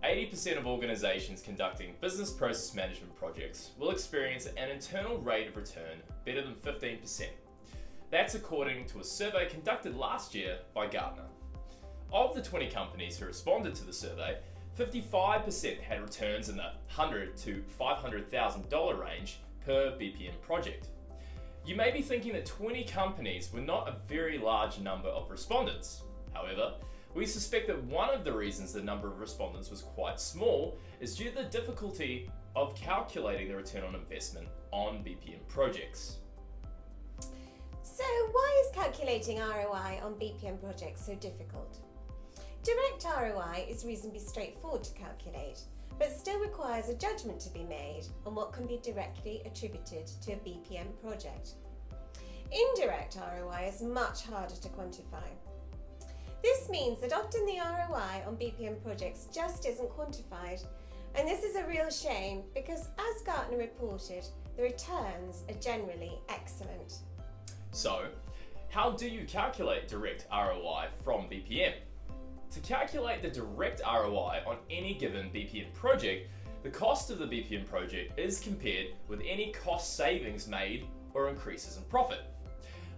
80% of organizations conducting business process management projects will experience an internal rate of return better than 15%. That's according to a survey conducted last year by Gartner. Of the 20 companies who responded to the survey, 55% had returns in the $100,000 to $500,000 range per BPM project. You may be thinking that 20 companies were not a very large number of respondents. However, we suspect that one of the reasons the number of respondents was quite small is due to the difficulty of calculating the return on investment on BPM projects. So why is calculating ROI on BPM projects so difficult? Direct ROI is reasonably straightforward to calculate, but still requires a judgment to be made on what can be directly attributed to a BPM project. Indirect ROI is much harder to quantify. This means that often the ROI on BPM projects just isn't quantified, and this is a real shame because, as Gartner reported, the returns are generally excellent. So, how do you calculate direct ROI from BPM? To calculate the direct ROI on any given BPM project, the cost of the BPM project is compared with any cost savings made or increases in profit.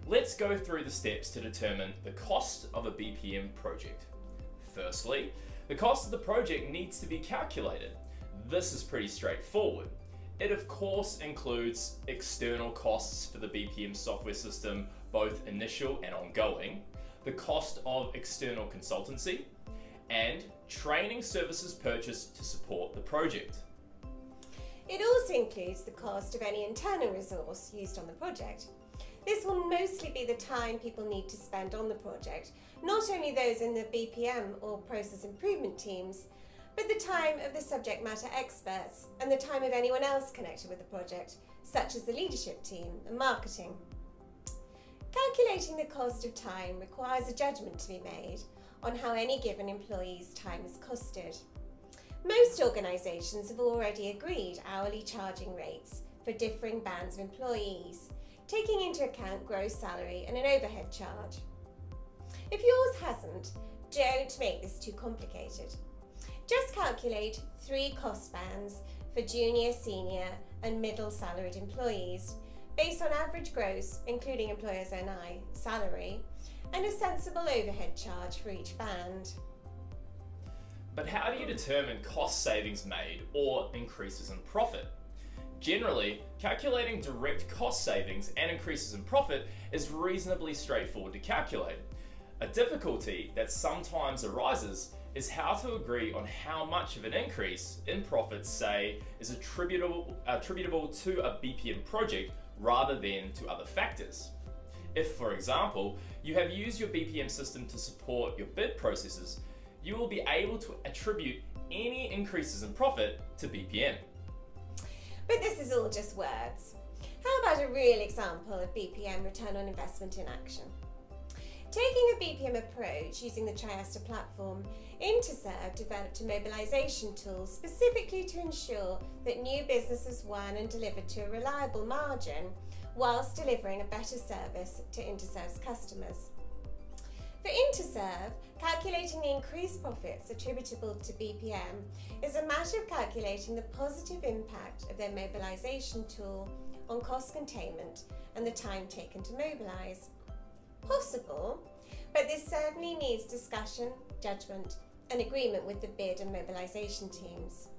Let's go through the steps to determine the cost of a BPM project. Firstly, the cost of the project needs to be calculated. This is pretty straightforward. It of course includes external costs for the BPM software system, both initial and ongoing, the cost of external consultancy, and training services purchased to support the project. It also includes the cost of any internal resource used on the project. This will mostly be the time people need to spend on the project, not only those in the BPM or process improvement teams, but the time of the subject matter experts and the time of anyone else connected with the project, such as the leadership team and marketing. Calculating the cost of time requires a judgment to be made on how any given employee's time is costed. Most organisations have already agreed hourly charging rates for differing bands of employees, taking into account gross salary and an overhead charge. If yours hasn't, don't make this too complicated. Just calculate 3 cost bands for junior, senior and middle salaried employees based on average gross, including employer's NI, salary, and a sensible overhead charge for each band. But how do you determine cost savings made or increases in profit? Generally, calculating direct cost savings and increases in profit is reasonably straightforward to calculate. A difficulty that sometimes arises is how to agree on how much of an increase in profits, say, is attributable to a BPM project rather than to other factors. If, for example, you have used your BPM system to support your bid processes, you will be able to attribute any increases in profit to BPM. But this is all just words. How about a real example of BPM return on investment in action? Taking a BPM approach using the Triesta platform, Interserve developed a mobilisation tool specifically to ensure that new business is won and delivered to a reliable margin whilst delivering a better service to Interserve's customers. For Interserve, calculating the increased profits attributable to BPM is a matter of calculating the positive impact of their mobilisation tool on cost containment and the time taken to mobilise. Possible, but this certainly needs discussion, judgment and agreement with the bid and mobilisation teams.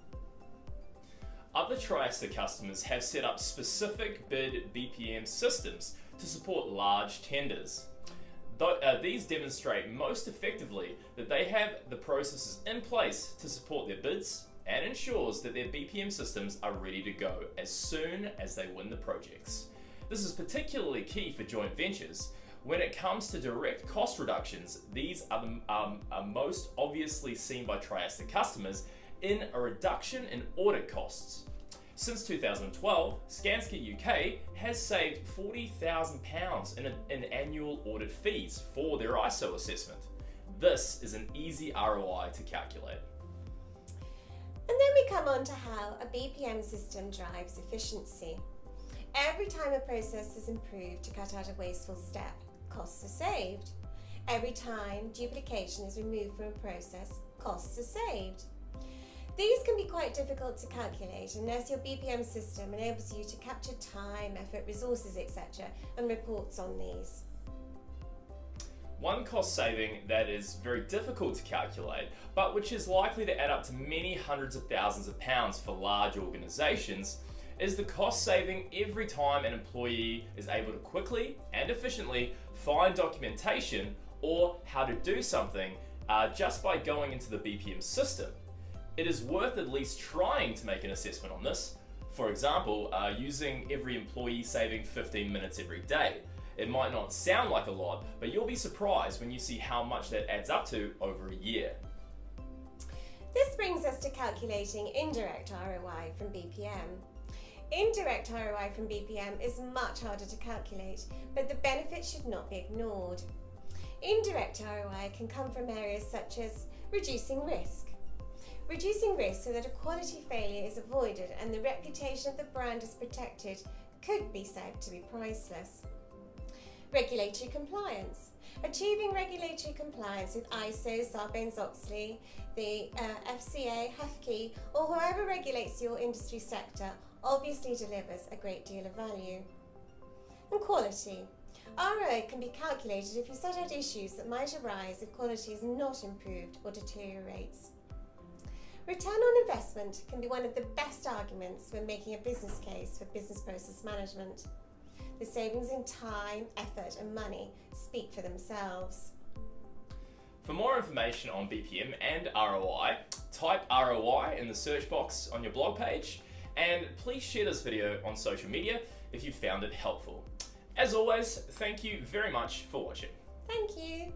Other Triesta customers have set up specific bid BPM systems to support large tenders. These demonstrate most effectively that they have the processes in place to support their bids and ensures that their BPM systems are ready to go as soon as they win the projects. This is particularly key for joint ventures. When it comes to direct cost reductions, these are most obviously seen by Triesta customers in a reduction in audit costs. Since 2012, Skanska UK has saved £40,000 in annual audit fees for their ISO assessment. This is an easy ROI to calculate. And then we come on to how a BPM system drives efficiency. Every time a process is improved to cut out a wasteful step, costs are saved. Every time duplication is removed from a process, costs are saved. These can be quite difficult to calculate unless your BPM system enables you to capture time, effort, resources, etc. and reports on these. One cost saving that is very difficult to calculate, but which is likely to add up to many hundreds of thousands of pounds for large organisations, is the cost saving every time an employee is able to quickly and efficiently find documentation or how to do something just by going into the BPM system. It is worth at least trying to make an assessment on this. For example, using every employee saving 15 minutes every day. It might not sound like a lot, but you'll be surprised when you see how much that adds up to over a year. This brings us to calculating indirect ROI from BPM. Indirect ROI from BPM is much harder to calculate, but the benefits should not be ignored. Indirect ROI can come from areas such as reducing risk. Reducing risk so that a quality failure is avoided and the reputation of the brand is protected could be said to be priceless. Regulatory compliance. Achieving regulatory compliance with ISO, Sarbanes-Oxley, the FCA, HFKey, or whoever regulates your industry sector obviously delivers a great deal of value. And quality. ROI can be calculated if you set out issues that might arise if quality is not improved or deteriorates. Return on investment can be one of the best arguments when making a business case for business process management. The savings in time, effort and money speak for themselves. For more information on BPM and ROI, type ROI in the search box on your blog page, and please share this video on social media if you found it helpful. As always, thank you very much for watching. Thank you.